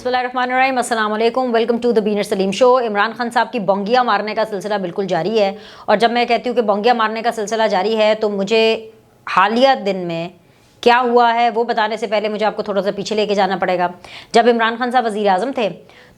बिस्मिल्लाहिर्रहमानिर्रहीम, अस्सलाम वालेकुम, वेलकम टू द बीनर सलीम शो। इमरान खान साहब की बोंगिया मारने का सिलसिला बिल्कुल जारी है। और जब मैं कहती हूँ कि बोंगिया मारने का सिलसिला जारी है तो मुझे हालिया दिन में क्या हुआ है वो बताने से पहले मुझे आपको थोड़ा सा पीछे लेके जाना पड़ेगा। जब इमरान खान साहब वज़ीर आज़म थे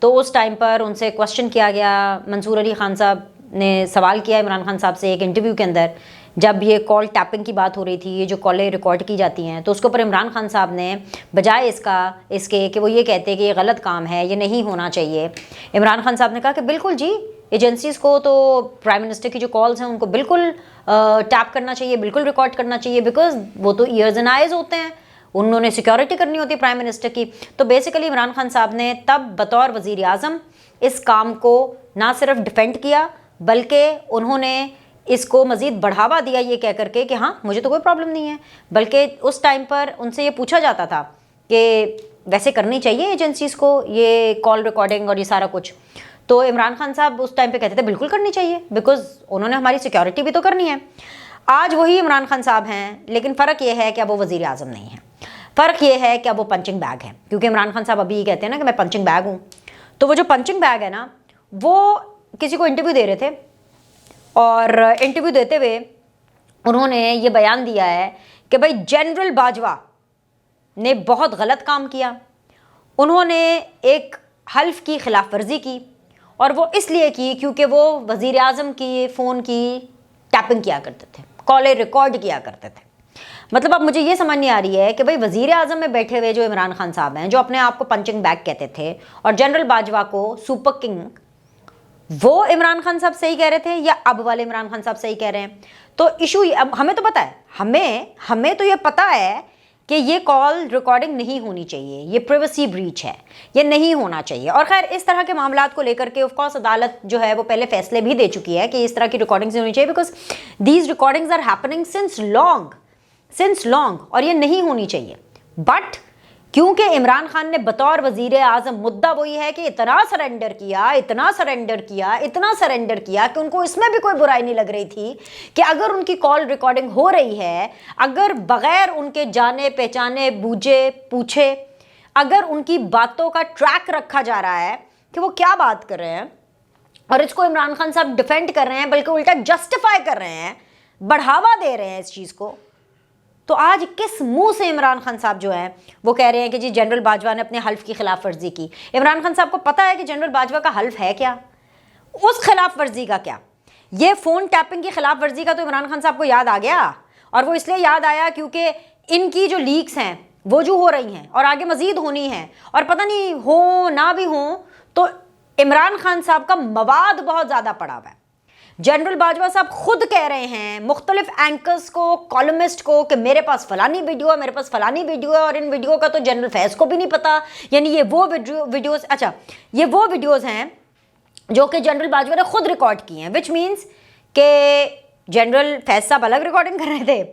तो उस टाइम पर उनसे क्वेश्चन किया गया, मंसूर अली खान साहब ने सवाल किया इमरान खान साहब से एक इंटरव्यू के अंदर, जब ये कॉल टैपिंग की बात हो रही थी, ये जो कॉलें रिकॉर्ड की जाती हैं, तो उसके ऊपर इमरान खान साहब ने बजाय इसके कि वो ये कहते हैं कि ये गलत काम है, ये नहीं होना चाहिए, इमरान खान साहब ने कहा कि बिल्कुल जी, एजेंसीज़ को तो प्राइम मिनिस्टर की जो कॉल्स हैं उनको बिल्कुल टैप करना चाहिए, बिल्कुल रिकॉर्ड करना चाहिए, बिकॉज वो तो ईयर्स एंड आइज होते हैं, उन्होंने सिक्योरिटी करनी होती है प्राइम मिनिस्टर की। तो बेसिकली इमरान खान साहब ने तब बतौर वज़ीर आज़म इस काम को ना सिर्फ डिफेंड किया बल्कि उन्होंने इसको मज़ीद बढ़ावा दिया ये कह करके कि हाँ मुझे तो कोई प्रॉब्लम नहीं है। बल्कि उस टाइम पर उनसे ये पूछा जाता था कि वैसे करनी चाहिए एजेंसीज़ को ये कॉल रिकॉर्डिंग और ये सारा कुछ, तो इमरान खान साहब उस टाइम पे कहते थे बिल्कुल करनी चाहिए, बिकॉज उन्होंने हमारी सिक्योरिटी भी तो करनी है। आज वही इमरान खान साहब हैं, लेकिन फ़र्क ये है कि अब वो वज़ीर आज़म नहीं है, फ़र्क ये है कि अब वो पंचिंग बैग है। क्योंकि इमरान खान साहब अभी ये कहते हैं ना कि मैं पंचिंग बैग हूँ, तो वो जो पंचिंग बैग है ना, वो किसी को इंटरव्यू दे रहे थे और इंटरव्यू देते हुए उन्होंने ये बयान दिया है कि भाई जनरल बाजवा ने बहुत गलत काम किया, उन्होंने एक हल्फ की खिलाफ वर्जी की और वो इसलिए की क्योंकि वो वज़ीर आज़म की फ़ोन की टैपिंग किया करते थे, कॉलें रिकॉर्ड किया करते थे। मतलब अब मुझे ये समझ नहीं आ रही है कि भाई वज़ीर आज़म में बैठे हुए जो इमरान खान साहब हैं, जो अपने आप को पंचिंग बैग कहते थे, और जनरल बाजवा को सुपर किंग, वो इमरान खान साहब सही कह रहे थे या अब वाले इमरान खान साहब सही कह रहे हैं? तो इशू अब हमें तो पता है, हमें तो ये पता है कि ये कॉल रिकॉर्डिंग नहीं होनी चाहिए, ये प्राइवेसी ब्रीच है, ये नहीं होना चाहिए। और खैर इस तरह के मामलात को लेकर के ऑफ कोर्स अदालत जो है वो पहले फैसले भी दे चुकी है कि इस तरह की रिकॉर्डिंग्स नहीं होनी चाहिए, because these recordings are happening since long और ये नहीं होनी चाहिए। बट क्योंकि इमरान खान ने बतौर वजीर आज़म, मुद्दा वही है कि इतना सरेंडर किया कि उनको इसमें भी कोई बुराई नहीं लग रही थी कि अगर उनकी कॉल रिकॉर्डिंग हो रही है, अगर बगैर उनके जाने पहचाने बूझे पूछे अगर उनकी बातों का ट्रैक रखा जा रहा है कि वो क्या बात कर रहे हैं, और इसको इमरान खान साहब डिफेंड कर रहे हैं, बल्कि उल्टा जस्टिफाई कर रहे हैं, बढ़ावा दे रहे हैं इस चीज़ को, तो आज किस मुंह से इमरान खान साहब जो है वो कह रहे हैं कि जी जनरल बाजवा ने अपने हल्फ की खिलाफ वर्जी की? इमरान खान साहब को पता है कि जनरल बाजवा का हल्फ है क्या, उस खिलाफ वर्जी का क्या? ये फ़ोन टैपिंग की खिलाफ वर्जी का तो इमरान खान साहब को याद आ गया, और वो इसलिए याद आया क्योंकि इनकी जो लीक्स हैं वो जो हो रही हैं और आगे मज़ीद होनी है, और पता नहीं हो ना भी हो, तो इमरान खान साहब का मवाद बहुत ज़्यादा पड़ा हुआ है। जनरल बाजवा साहब खुद कह रहे हैं मुख्तलिफ एंकर्स को, कॉलमिस्ट को, कि मेरे पास फलानी वीडियो है, मेरे पास फलानी वीडियो है, और इन वीडियो का तो जनरल फैज़ को भी नहीं पता। यानी ये वो वीडियोस, अच्छा ये वो वीडियोस हैं जो कि जनरल बाजवा ने खुद रिकॉर्ड की हैं, विच मीन्स कि जनरल फैज़ साहब अलग रिकॉर्डिंग कर रहे थे,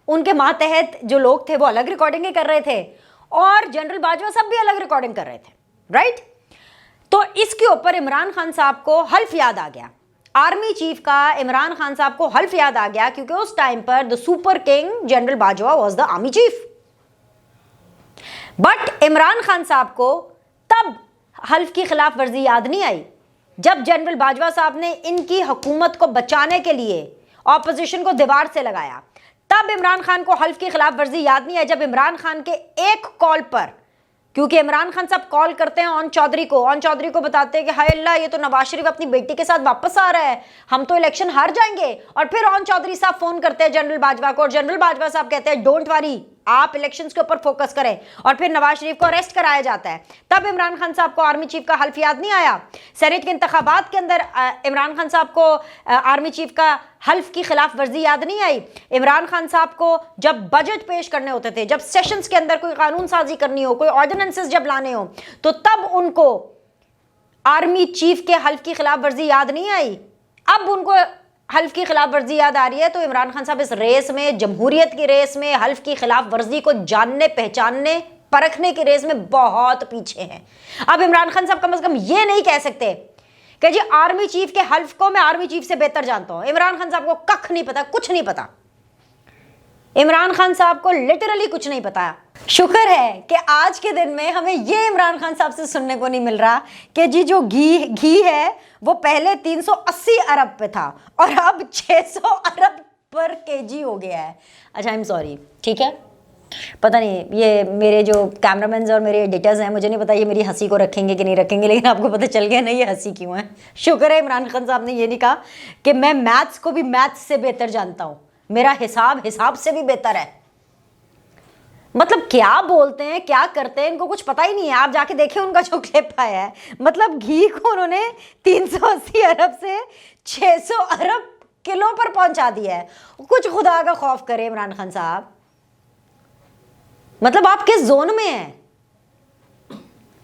उनके मातहत जो लोग थे वो अलग रिकॉर्डिंग कर रहे थे, और जनरल बाजवा साहब भी अलग रिकॉर्डिंग कर रहे थे, राइट? तो इसके ऊपर इमरान खान साहब को हल्फ याद आ गया, आर्मी चीफ का इमरान खान साहब को हल्फ याद आ गया, क्योंकि उस टाइम पर the super king general Bajwa was the army chief. But Imran Khan साहब को तब हल्फ की खिलाफ वर्जी याद नहीं आई जब जनरल बाजवा साहब ने इनकी हुकूमत को बचाने के लिए ऑपोजिशन को दीवार से लगाया। तब इमरान खान को हल्फ की खिलाफ वर्जी याद नहीं आई जब इमरान खान के एक कॉल पर, क्योंकि इमरान खान साहब कॉल करते हैं ऑन चौधरी को बताते हैं कि हाय अल्लाह, ये तो नवाज शरीफ अपनी बेटी के साथ वापस आ रहा है, हम तो इलेक्शन हार जाएंगे, और फिर ऑन चौधरी साहब फोन करते हैं जनरल बाजवा को, और जनरल बाजवा साहब कहते हैं डोंट वरी, आप इलेक्शंस के ऊपर फोकस करें, और फिर नवाज शरीफ को अरेस्ट कराया जाता है। तब इमरान खान साहब को आर्मी चीफ का हल्फ याद नहीं आया। सेनेट के इंतखाबात के अंदर इमरान खान साहब को आर्मी चीफ का हल्फ की खिलाफ वर्जी याद नहीं आई। इमरान खान साहब को जब बजट पेश करने होते थे, जब सेशंस के अंदर कोई कानून साजी करनी हो, कोई ऑर्डिनेंसेस जब लाने हो, तो तब उनको आर्मी चीफ के हल्फ की खिलाफ वर्जी याद नहीं आई। अब उनको हल्फ की खिलाफ वर्जी याद आ रही है, तो इमरान खान साहब इस रेस में, जमहूरियत की रेस में, हल्फ की खिलाफ वर्जी को जानने, पहचानने, परखने की रेस में बहुत पीछे हैं। अब इमरान खान साहब कम से कम ये नहीं कह सकते कि जी आर्मी चीफ के हल्फ को मैं आर्मी चीफ से बेहतर जानता हूं। इमरान खान साहब को कख नहीं पता, कुछ नहीं पता। इमरान खान साहब को लिटरली कुछ नहीं पता। शुक्र है कि आज के दिन में हमें ये इमरान खान साहब से सुनने को नहीं मिल रहा कि जी जो घी है वो पहले 380 अरब पे था और अब 600 अरब पर केजी हो गया है। अच्छा, आई एम सॉरी, ठीक है, पता नहीं ये मेरे जो कैमरामैन और मेरे एडिटर्स हैं, मुझे नहीं पता ये मेरी हंसी को रखेंगे कि नहीं रखेंगे, लेकिन आपको पता चल गया नहीं ये हंसी क्यों है। शुक्र है इमरान खान साहब ने ये नहीं कहा कि मैं मैथ्स को भी मैथ्स से बेहतर जानता हूँ, मेरा हिसाब से भी बेहतर है। मतलब क्या बोलते हैं, क्या करते हैं, इनको कुछ पता ही नहीं है। आप जाके देखिए उनका जो क्लिप आया है, मतलब घी को उन्होंने 380 अरब से 600 अरब किलो पर पहुंचा दिया है। कुछ खुदा का खौफ करे इमरान खान साहब, मतलब आप किस जोन में हैं?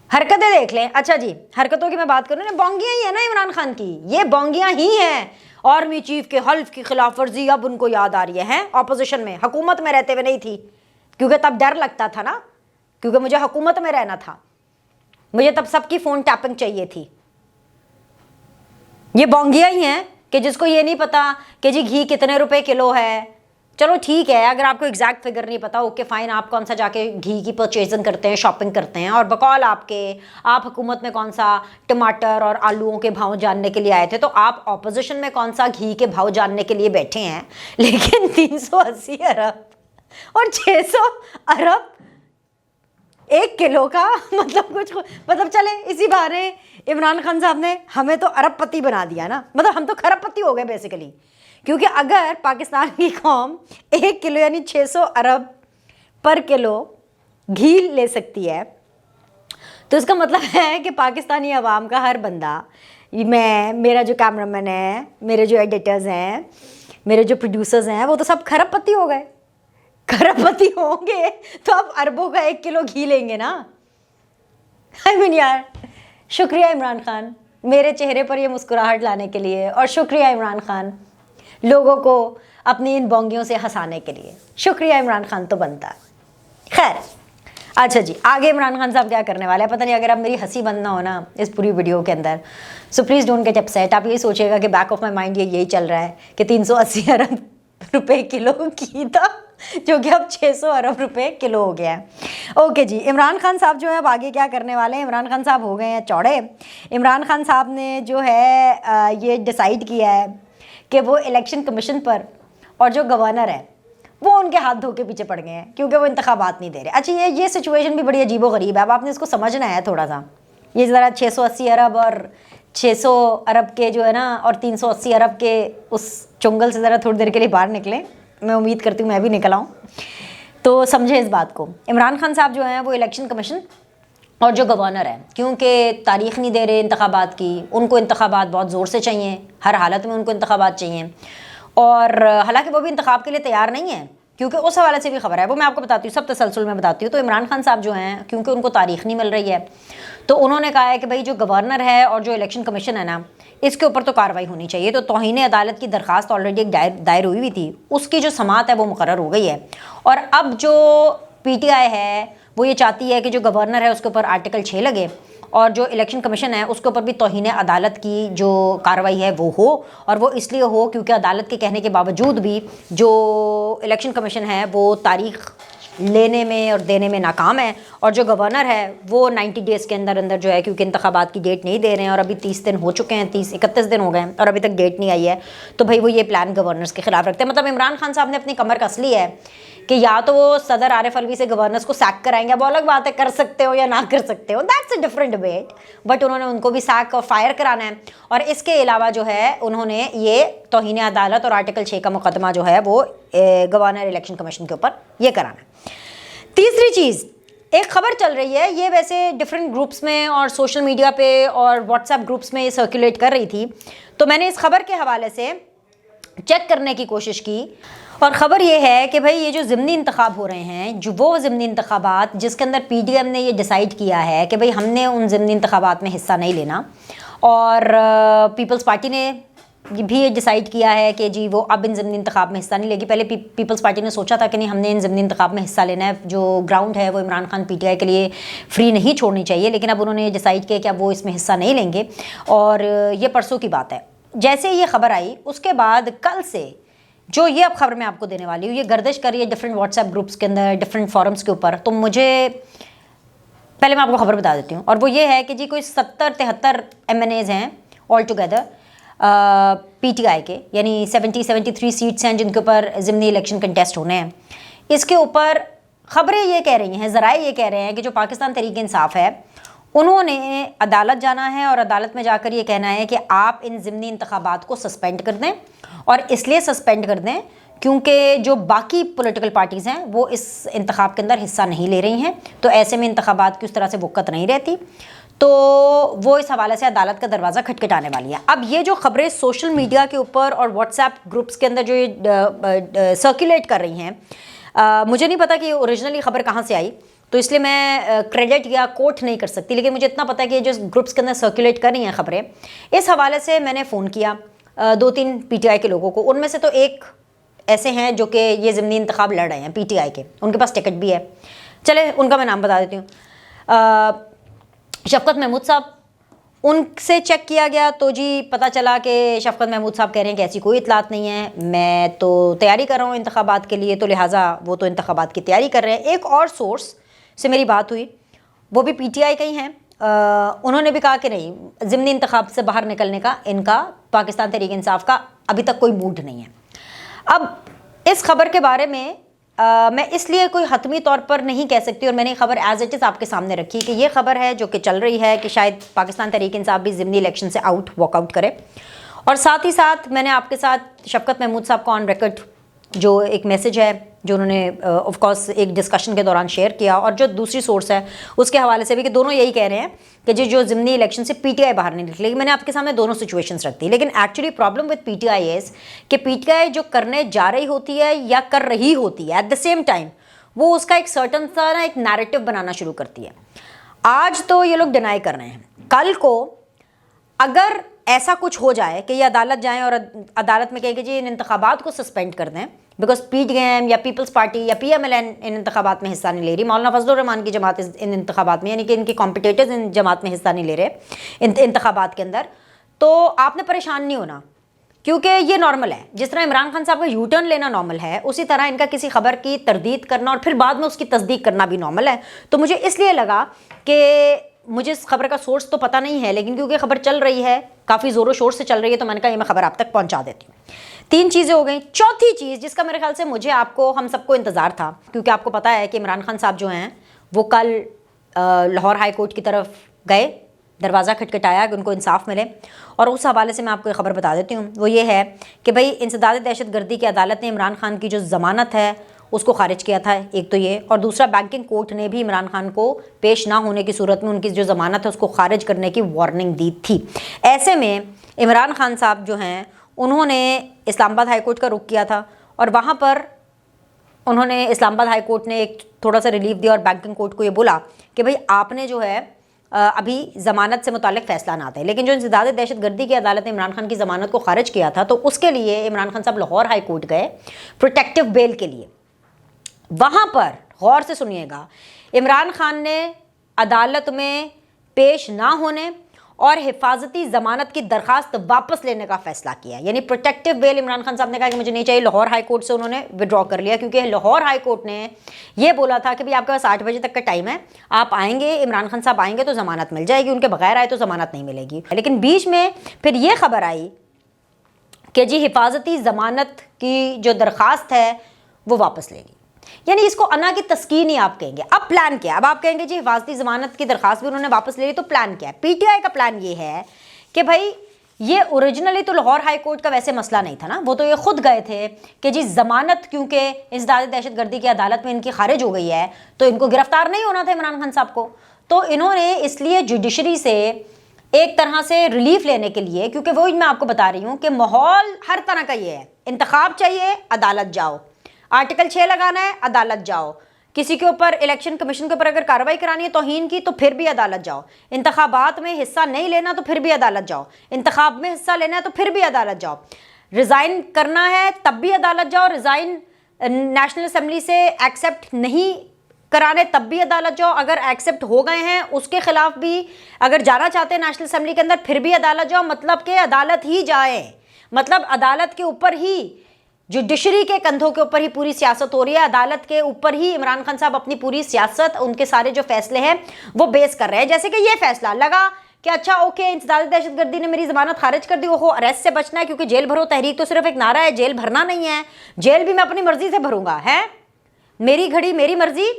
हरकतें देख लें। अच्छा जी, हरकतों की मैं बात करूं ना, बोंगियां ही है ना इमरान खान की, ये बोंगियां ही हैं। आर्मी चीफ के हल्फ की खिलाफ वर्जी अब उनको याद आ रही है ऑपोजिशन में, हुकूमत में रहते हुए नहीं थी, क्योंकि तब डर लगता था ना, क्योंकि मुझे हुकूमत में रहना था, मुझे तब सबकी फोन टैपिंग चाहिए थी। ये बोंगियां ही हैं कि जिसको ये नहीं पता कि जी घी कितने रुपए किलो है। चलो ठीक है, अगर आपको एग्जैक्ट फिगर नहीं पता, ओके फाइन, आप कौन सा जाके घी की परचेजिंग करते हैं, शॉपिंग करते हैं, और बकौल आप हुकूमत में कौन सा टमाटर और आलूओं के भाव जानने के लिए आए थे, तो आप ऑपोजिशन में कौन सा घी के भाव जानने के लिए बैठे हैं। लेकिन 380 अरब और 600 अरब 1 किलो का, मतलब कुछ, मतलब चले इसी बहाने इमरान खान साहब ने हमें तो अरबपति बना दिया ना, मतलब हम तो खरबपति हो गए बेसिकली। क्योंकि अगर पाकिस्तान की कौम 1 किलो यानी 600 अरब पर किलो घी ले सकती है, तो इसका मतलब है कि पाकिस्तानी अवाम का हर बंदा, मैं, मेरा जो कैमरामैन है, मेरे जो एडिटर्स हैं, मेरे जो प्रोड्यूसर्स हैं, वो तो सब खरबपति हो गए। खरबपति होंगे तो अब अरबों का 1 किलो घी लेंगे ना। आई मीन यार, शुक्रिया इमरान खान मेरे चेहरे पर ये मुस्कुराहट लाने के लिए, और शुक्रिया इमरान खान लोगों को अपनी इन बोंगियों से हंसाने के लिए। शुक्रिया इमरान खान तो बनता है। खैर, अच्छा जी, आगे इमरान खान साहब क्या करने वाले हैं पता नहीं। अगर अब मेरी हंसी बंद ना हो ना इस पूरी वीडियो के अंदर, so please don't get upset. आप यही सोचिएगा कि बैक ऑफ माई माइंड यही चल रहा है कि 380 अरब रुपए किलो घी था, जो कि अब 600 अरब रुपए किलो हो गया है। ओके जी, इमरान खान साहब जो है अब आगे क्या करने वाले हैं। इमरान खान साहब हो गए हैं चौड़े। इमरान खान साहब ने जो है ये डिसाइड किया है कि वो इलेक्शन कमीशन पर और जो गवर्नर है वो उनके हाथ धो के पीछे पड़ गए हैं, क्योंकि वो इंतखाबात नहीं दे रहे। अच्छा, ये सिचुएशन भी बड़ी अजीबो गरीब है। अब आपने इसको समझना है थोड़ा सा। ये ज़रा 680 अरब और 600 अरब के जो है ना, और 380 अरब के उस चुंगल से ज़रा थोड़ी देर के लिए बाहर निकलें। मैं उम्मीद करती हूँ मैं भी निकल आऊँ, तो समझे इस बात को। इमरान खान साहब जो हैं वो इलेक्शन कमीशन और जो गवर्नर है, क्योंकि तारीख़ नहीं दे रहे इंतखाबात की, उनको इंतखाबात बहुत ज़ोर से चाहिए, हर हालत में उनको इंतखाबात चाहिए। और हालांकि वो भी इंतखाब के लिए तैयार नहीं है, क्योंकि उस हवाले से भी खबर है, वो मैं आपको बताती हूँ, सब तसलसल में बताती हूँ। तो इमरान खान साहब जो हैं, क्योंकि उनको तारीख़ नहीं मिल रही है, तो उन्होंने कहा है कि भाई जो गवर्नर है और जो इलेक्शन कमीशन है ना, इसके ऊपर तो कार्रवाई होनी चाहिए। तो तौहीन अदालत की दरख्वास्त ऑलरेडी एक दायर हुई थी, उसकी जो समात है वो मुकर्रर हो गई है। और अब जो PTI है वो ये चाहती है कि जो गवर्नर है उसके ऊपर आर्टिकल 6 लगे, और जो इलेक्शन कमीशन है उसके ऊपर भी तौहीन अदालत की जो कार्रवाई है वो हो। और वो इसलिए हो क्योंकि अदालत के कहने के बावजूद भी जो इलेक्शन कमीशन है वो तारीख़ लेने में और देने में नाकाम है, और जो गवर्नर है वो 90 डेज़ के अंदर अंदर जो है, क्योंकि इंतखाबात की डेट नहीं दे रहे हैं और अभी 30 दिन हो चुके हैं, 31 दिन हो गए हैं और अभी तक डेट नहीं आई है, तो भाई वो ये प्लान गवर्नर्स के खिलाफ रखते हैं। मतलब इमरान खान साहब ने अपनी कमर कस ली है कि या तो वो सदर आरिफ अलवी से गवर्नर्स को सैक कराएंगे। वो अलग बात है, कर सकते हो या ना कर सकते हो, that's a different debate, but उन्होंने उनको भी सैक और फायर कराना है। और इसके अलावा जो है उन्होंने ये तौहीन अदालत और आर्टिकल 6 का मुकदमा जो है वो गवर्नर इलेक्शन कमीशन के ऊपर ये कराना है। तीसरी चीज़, एक खबर चल रही है, ये वैसे डिफरेंट ग्रुप्स में और सोशल मीडिया पे और व्हाट्सएप ग्रुप्स में ये सर्कुलेट कर रही थी, तो मैंने इस खबर के हवाले से चेक करने की कोशिश की। और ख़बर ये है कि भाई ये जो ज़िमनी इंतखाब हो रहे हैं, जो वो ज़िमनी इंतखाबात जिसके अंदर PDM ने ये डिसाइड किया है कि भाई हमने उन ज़िमनी इंतखाबात में हिस्सा नहीं लेना, और पीपल्स पार्टी ने भी ये डिसाइड किया है कि जी वो अब इन ज़िमनी इंतखाब में हिस्सा नहीं लेगी। पहले पीपल्स पार्टी ने सोचा था कि नहीं, हमने इन ज़िमनी इंतखाब में हिस्सा लेना है, जो ग्राउंड है वो इमरान खान PTI के लिए फ्री नहीं छोड़नी चाहिए, लेकिन अब उन्होंने डिसाइड किया कि अब वो इसमें हिस्सा नहीं लेंगे। और ये परसों की बात है, जैसे ये खबर आई उसके बाद कल से जो ये अब खबर मैं आपको देने वाली हूँ, ये गर्दिश कर रही है डिफरेंट व्हाट्सएप ग्रुप्स के अंदर, डिफरेंट फोरम्स के ऊपर। तो मुझे पहले मैं आपको खबर बता देती हूँ, और वो ये है कि जी कोई 70-73 MNAs हैं ऑल टुगेदर PTI के, यानी 73 सीट्स हैं जिनके ऊपर ज़िमनी इलेक्शन कंटेस्ट होने हैं। इसके ऊपर खबरें ये कह रही हैं, ज़राए ये कह रहे हैं कि जो पाकिस्तान तहरीक इंसाफ है उन्होंने अदालत जाना है और अदालत में जाकर ये कहना है कि आप इन ज़िमनी इंतखाबात को सस्पेंड कर दें, और इसलिए सस्पेंड कर दें क्योंकि जो बाकी पॉलिटिकल पार्टीज़ हैं वो इस इंतखाब के अंदर हिस्सा नहीं ले रही हैं, तो ऐसे में इंतखाबात की उस तरह से वक़्त नहीं रहती, तो वो इस हवाले से अदालत का दरवाज़ा खटखटाने वाली है। अब ये जो खबरें सोशल मीडिया के ऊपर और व्हाट्सएप ग्रुप्स के अंदर जो ये सर्कुलेट कर रही हैं, मुझे नहीं पता कि ओरिजिनली खबर कहाँ से आई, तो इसलिए मैं क्रेडिट या कोट नहीं कर सकती, लेकिन मुझे इतना पता है कि जो ग्रुप्स के अंदर सर्कुलेट कर रही हैं खबरें, इस हवाले से मैंने फ़ोन किया 2-3 PTI के लोगों को। उनमें से तो एक ऐसे हैं जो कि ये ज़िमनी इंतखाब लड़ रहे हैं PTI के, उनके पास टिकट भी है। चले उनका मैं नाम बता देती हूँ। शफकत महमूद साहब, उनसे चेक किया गया तो जी पता चला कि शफकत महमूद साहब कह रहे हैं कि ऐसी कोई इतलात नहीं है, मैं तो तैयारी कर रहा हूँ इंतखाबात के लिए, तो लिहाजा वो तो इंतखाबात की तैयारी कर रहे हैं। एक और सोर्स से मेरी बात हुई, वो भी PTI का ही हैं, उन्होंने भी कहा कि नहीं, ज़िमनी इंतखाब से बाहर निकलने का इनका पाकिस्तान तहरीक इंसाफ का अभी तक कोई मूड नहीं है। अब इस खबर के बारे में मैं इसलिए कोई हतमी तौर पर नहीं कह सकती, और मैंने खबर एज इट इज़ आपके सामने रखी कि ये खबर है जो कि चल रही है कि शायद पाकिस्तान तहरीक इंसाफ भी ज़िमनी इलेक्शन से वॉकआउट करे, और साथ ही साथ मैंने आपके साथ शफकत महमूद साहब को ऑन रिकॉर्ड जो एक मैसेज है जो उन्होंने ऑफ कोर्स एक डिस्कशन के दौरान शेयर किया, और जो दूसरी सोर्स है उसके हवाले से भी, कि दोनों यही कह रहे हैं कि जो ज़िमनी इलेक्शन से PTI बाहर नहीं निकलेगी। मैंने आपके सामने दोनों सिचुएशंस रख दी, लेकिन actually problem with PTI is कि PTI जो करने जा रही होती है या कर रही होती है एट द सेम टाइम, वो उसका एक सर्टन सा ना एक नैरेटिव बनाना शुरू करती है। आज तो ये लोग डिनाई कर रहे हैं, कल को अगर ऐसा कुछ हो जाए कि ये अदालत जाएं और अदालत में कहें कि जी इन इंतखाबात को सस्पेंड कर दें बिकॉज PDM या पीपल्स पार्टी या PMLN इन इंतखाबात में हिस्सा नहीं ले रही, मौलाना फजलुर रहमान की जमात इन इंतखाबात में, यानी कि इनकी कॉम्पिटिटर्स इन जमात में हिस्सा नहीं ले रहे इंतखाबात के अंदर, तो आपने परेशान नहीं होना, क्योंकि ये नॉर्मल है। जिस तरह इमरान खान साहब का यू टर्न लेना नॉर्मल है, उसी तरह इनका किसी खबर की तरदीद करना और फिर बाद में उसकी तस्दीक करना भी नॉर्मल है। तो मुझे इसलिए लगा कि मुझे इस खबर का सोर्स तो पता नहीं है, लेकिन क्योंकि खबर चल रही है, काफ़ी ज़ोरों शोर से चल रही है, तो मैंने कहा ये मैं खबर आप तक पहुंचा देती हूँ। 3 चीज़ें हो गई। चौथी चीज़ जिसका मेरे ख्याल से मुझे आपको हम सबको इंतज़ार था, क्योंकि आपको पता है कि इमरान खान साहब जो हैं वो कल लाहौर हाई कोर्ट की तरफ गए, दरवाज़ा खटखटाया कि उनको इंसाफ मिले, और उस हवाले से मैं आपको एक खबर बता देती हूँ। वो ये है कि भाई इंसदाद दहशत गर्दी की अदालत ने इमरान खान की जो ज़मानत है उसको खारिज किया था, एक तो ये, और दूसरा बैंकिंग कोर्ट ने भी इमरान खान को पेश ना होने की सूरत में उनकी जो ज़मानत है उसको खारिज करने की वार्निंग दी थी। ऐसे में इमरान खान साहब जो हैं उन्होंने इस्लामाबाद हाई कोर्ट का रुख किया था, और वहाँ पर उन्होंने इस्लामाबाद हाई कोर्ट ने एक थोड़ा सा रिलीफ दिया और बैंकिंग कोर्ट को ये बोला कि भाई आपने जो है अभी ज़मानत से मुतालिक फ़ैसला ना आता है, लेकिन जो इंसदाद दहशत गर्दी की अदालत ने इमरान खान की ज़मानत को खारिज किया था, तो उसके लिए इमरान खान साहब लाहौर हाई कोर्ट गए प्रोटेक्टिव बेल के लिए। वहाँ पर गौर से सुनिएगा, इमरान खान ने अदालत में पेश ना होने और हिफाजती ज़मानत की दरख्वास्त वापस लेने का फ़ैसला किया, यानी प्रोटेक्टिव बेल इमरान खान साहब ने कहा कि मुझे नहीं चाहिए, लाहौर हाई कोर्ट से उन्होंने विड्रॉ कर लिया, क्योंकि लाहौर हाई कोर्ट ने ये बोला था कि भाई आपके पास 8 बजे तक का टाइम है, आप आएंगे, इमरान खान साहब आएंगे तो ज़मानत मिल जाएगी, उनके बगैर आए तो ज़मानत नहीं मिलेगी। लेकिन बीच में फिर ये खबर आई कि जी हिफाजती ज़मानत की जो दरख्वास्त है वो वापस लेगी, यानी इसको अना की तस्कीन ही आप कहेंगे। अब प्लान क्या है? अब आप कहेंगे जी हिफाजती ज़मानत की दरख्वास्त भी उन्होंने वापस ले ली, तो प्लान क्या है? PTI का प्लान ये है कि भाई ये ओरिजिनली तो लाहौर हाई कोर्ट का वैसे मसला नहीं था ना, वो तो ये खुद गए थे कि जी ज़मानत क्योंकि इंसदाद दहशत गर्दी की अदालत में इनकी खारिज हो गई है तो इनको गिरफ्तार नहीं होना था इमरान खान साहब को, तो इन्होंने इसलिए जुडिशरी से एक तरह से रिलीफ लेने के लिए, क्योंकि वही मैं आपको बता रही हूँ कि माहौल हर तरह का ये है, इंतखाब चाहिए अदालत जाओ, आर्टिकल 6 लगाना है अदालत जाओ, किसी के ऊपर इलेक्शन कमीशन के ऊपर अगर कार्रवाई करानी है तौहीन की तो फिर भी अदालत जाओ, इंतखाबात में हिस्सा नहीं लेना तो फिर भी अदालत जाओ, इंतखाब में हिस्सा लेना है तो फिर भी अदालत जाओ, रिज़ाइन करना है तब भी अदालत जाओ, रिज़ाइन नेशनल असम्बली से एक्सेप्ट नहीं कराने तब भी अदालत जाओ, अगर एक्सेप्ट हो गए हैं उसके खिलाफ भी अगर जाना चाहते हैं नेशनल असम्बली के अंदर फिर भी अदालत जाओ, मतलब कि अदालत ही जाए, मतलब अदालत के ऊपर ही जुडिशरी के कंधों के ऊपर ही पूरी सियासत हो रही है, अदालत के ऊपर ही इमरान खान साहब अपनी पूरी सियासत, उनके सारे जो फैसले हैं वो बेस कर रहे हैं। जैसे कि ये फैसला लगा कि अच्छा ओके, इंसदाद दहशतगर्दी ने मेरी जमानत खारिज कर दी, ओहो अरेस्ट से बचना है क्योंकि जेल भरो तहरीक तो सिर्फ एक नारा है, जेल भरना नहीं है, जेल भी मैं अपनी मर्जी से भरूंगा, है मेरी घड़ी मेरी मर्जी,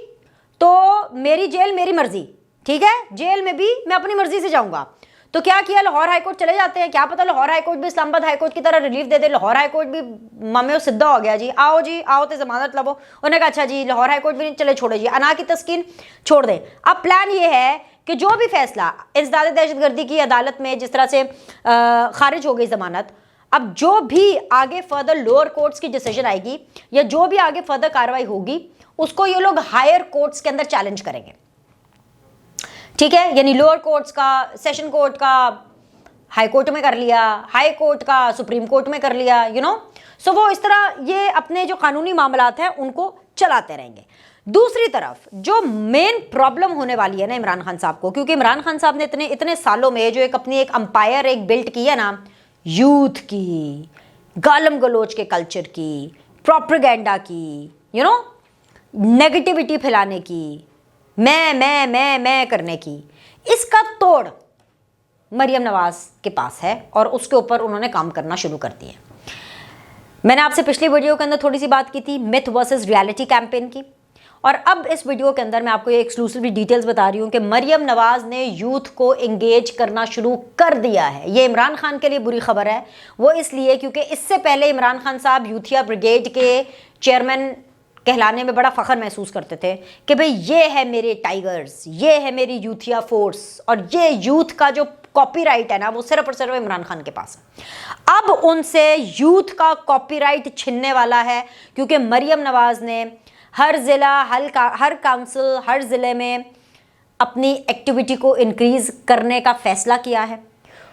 तो मेरी जेल मेरी मर्जी, ठीक है, जेल में भी मैं अपनी मर्जी से जाऊंगा। तो क्या किया, लाहौर हाईकोर्ट चले जाते हैं, क्या पता लाहौर हाईकोर्ट भी इस्लामाबाद हाईकोर्ट की तरह रिलीफ दे दे, लाहौर हाईकोर्ट भी मामे सिद्धा हो गया जी आओ तो जमानत लबो, उन्होंने कहा अच्छा जी लाहौर हाईकोर्ट भी चले छोड़े जी, अना की तस्कीन छोड़ दे। अब प्लान ये है कि जो भी फैसला इंसदाद दहशतगर्दी की अदालत में जिस तरह से खारिज हो गई जमानत, अब जो भी आगे फर्दर लोअर कोर्ट्स की डिसीजन आएगी या जो भी आगे फर्दर कार्रवाई होगी उसको ये लोग हायर कोर्ट्स के अंदर चैलेंज करेंगे, ठीक है, यानी लोअर कोर्ट्स का, सेशन कोर्ट का हाई कोर्ट में कर लिया, हाई कोर्ट का सुप्रीम कोर्ट में कर लिया, सो वो इस तरह ये अपने जो कानूनी मामलात हैं उनको चलाते रहेंगे। दूसरी तरफ जो मेन प्रॉब्लम होने वाली है ना इमरान खान साहब को, क्योंकि इमरान खान साहब ने इतने सालों में जो अपनी एक अंपायर एक बिल्ट की है ना, यूथ की, गालम गलोच के कल्चर की, प्रोपेगेंडा की, नेगेटिविटी फैलाने की, मैं करने की, इसका तोड़ मरियम नवाज के पास है और उसके ऊपर उन्होंने काम करना शुरू कर दिया। मैंने आपसे पिछली वीडियो के अंदर थोड़ी सी बात की थी मिथ वर्सेस रियलिटी कैंपेन की, और अब इस वीडियो के अंदर मैं आपको ये एक्सक्लूसिवली डिटेल्स बता रही हूँ कि मरियम नवाज ने यूथ को एंगेज करना शुरू कर दिया है। ये इमरान खान के लिए बुरी खबर है, वो इसलिए क्योंकि इससे पहले इमरान खान साहब यूथिया ब्रिगेड के चेयरमैन कहलाने में बड़ा फ़ख्र महसूस करते थे कि भाई ये है मेरे टाइगर्स, ये है मेरी यूथिया फोर्स, और ये यूथ का जो कॉपीराइट है ना वो सिर्फ और सिर्फ इमरान खान के पास है। अब उनसे यूथ का कॉपीराइट छिनने वाला है क्योंकि मरियम नवाज ने हर ज़िला, हर काउंसिल, हर ज़िले में अपनी एक्टिविटी को इंक्रीज़ करने का फ़ैसला किया है।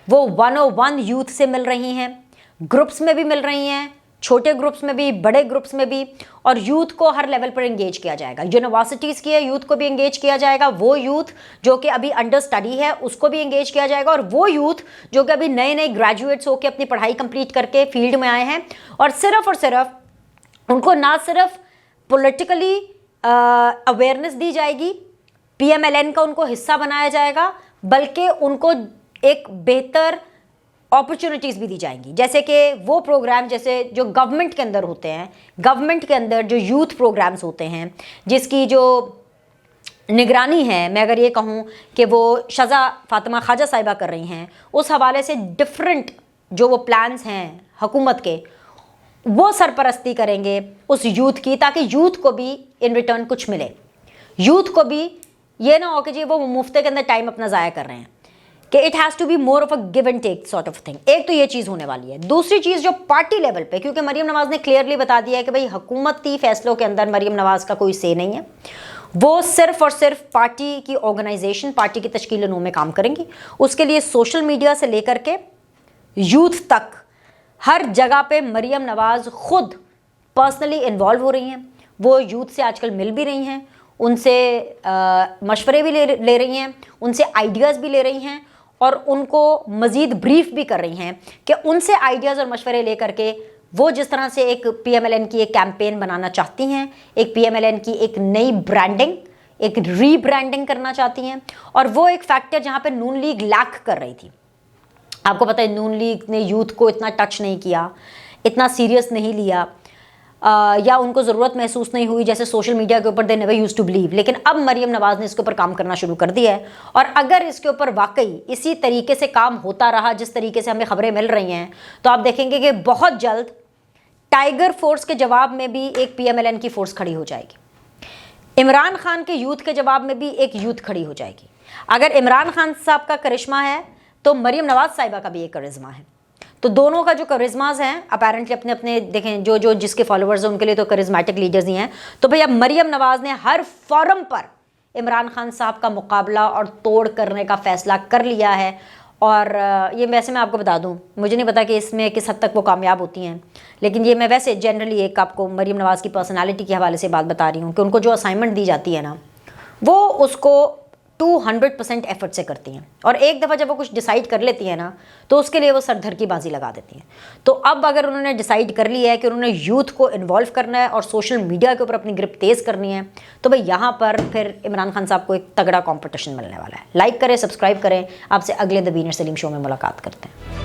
वो 101 यूथ से मिल रही हैं, ग्रुप्स में भी मिल रही हैं, छोटे ग्रुप्स में भी, बड़े ग्रुप्स में भी, और यूथ को हर लेवल पर एंगेज किया जाएगा। यूनिवर्सिटीज़ की यूथ को भी एंगेज किया जाएगा, वो यूथ जो कि अभी अंडर स्टडी है उसको भी एंगेज किया जाएगा, और वो यूथ जो कि अभी नए नए ग्रेजुएट्स होकर अपनी पढ़ाई कंप्लीट करके फील्ड में आए हैं, और सिर्फ उनको ना सिर्फ पॉलिटिकली अवेयरनेस दी जाएगी, PMLN का उनको हिस्सा बनाया जाएगा, बल्कि उनको एक बेहतर अपॉर्चुनिटीज़ भी दी जाएंगी। जैसे कि वो प्रोग्राम जैसे जो गवर्नमेंट के अंदर होते हैं, गवर्नमेंट के अंदर जो यूथ प्रोग्राम्स होते हैं जिसकी जो निगरानी है, मैं अगर ये कहूँ कि वो शज़ा फातिमा ख्वाजा साहिबा कर रही हैं, उस हवाले से डिफरेंट जो वो प्लान्स हैं हुकूमत के, वो सरपरस्ती करेंगे उस यूथ की, ताकि यूथ को भी इन रिटर्न कुछ मिले, यूथ को भी ये ना हो कि जी वो मुफ्त के अंदर टाइम अपना ज़ाया कर रहे हैं, कि it has to be more of a give and take sort of thing. एक तो ये चीज़ होने वाली है। दूसरी चीज़ जो पार्टी लेवल पे, क्योंकि मरियम नवाज ने क्लियरली बता दिया है कि भाई हुकूमती फैसलों के अंदर मरियम नवाज का कोई से नहीं है, वो सिर्फ और सिर्फ पार्टी की ऑर्गेनाइजेशन, पार्टी की तश्कील में काम करेंगी। उसके लिए सोशल मीडिया से लेकर के यूथ तक हर जगह पे मरियम नवाज खुद पर्सनली इन्वॉल्व हो रही हैं। वो यूथ से आजकल मिल भी रही हैं, उनसे मशवरे भी ले रही हैं, उनसे आइडियाज़ भी ले रही हैं, और उनको मज़ीद ब्रीफ भी कर रही हैं कि उनसे आइडियाज़ और मशवरे ले करके वो जिस तरह से एक PMLN की एक कैंपेन बनाना चाहती हैं, एक PMLN की एक नई ब्रांडिंग, एक रीब्रांडिंग करना चाहती हैं, और वो एक फैक्टर जहाँ पे नून लीग लैक कर रही थी। आपको पता है नून लीग ने यूथ को इतना टच नहीं किया, इतना सीरियस नहीं लिया, या उनको ज़रूरत महसूस नहीं हुई, जैसे सोशल मीडिया के ऊपर they never used to believe. लेकिन अब मरियम नवाज ने इसके ऊपर काम करना शुरू कर दिया है, और अगर इसके ऊपर वाकई इसी तरीके से काम होता रहा जिस तरीके से हमें खबरें मिल रही हैं, तो आप देखेंगे कि बहुत जल्द टाइगर फोर्स के जवाब में भी एक PMLN की फोर्स खड़ी हो जाएगी, इमरान खान के यूथ के जवाब में भी एक यूथ खड़ी हो जाएगी। अगर इमरान खान साहब का करिश्मा है तो मरियम नवाज साहिबा का भी एक करिश्मा है। तो दोनों का जो करिश्माज हैं अपेरेंटली अपने अपने देखें, जो जिसके फॉलोअर्स हैं उनके लिए तो करिश्मेटिक लीडर्स ही हैं। तो भैया मरियम नवाज ने हर फोरम पर इमरान खान साहब का मुकाबला और तोड़ करने का फ़ैसला कर लिया है। और ये वैसे मैं आपको बता दूं, मुझे नहीं पता कि इसमें किस हद तक वो कामयाब होती हैं, लेकिन ये मैं वैसे जनरली एक आपको मरियम नवाज़ की पर्सनालिटी के हवाले से बात बता रही हूँ कि उनको जो असाइनमेंट दी जाती है ना, वो उसको 200% एफर्ट से करती हैं, और एक दफ़ा जब वो कुछ डिसाइड कर लेती हैं ना तो उसके लिए वो सरधर की बाजी लगा देती हैं। तो अब अगर उन्होंने डिसाइड कर लिया है कि उन्होंने यूथ को इन्वॉल्व करना है और सोशल मीडिया के ऊपर अपनी ग्रिप तेज़ करनी है, तो भाई यहाँ पर फिर इमरान खान साहब को एक तगड़ा कॉम्पिटिशन मिलने वाला है। लाइक करें, सब्सक्राइब करें। आपसे अगले द बीनर सलीम शो में मुलाकात करते हैं।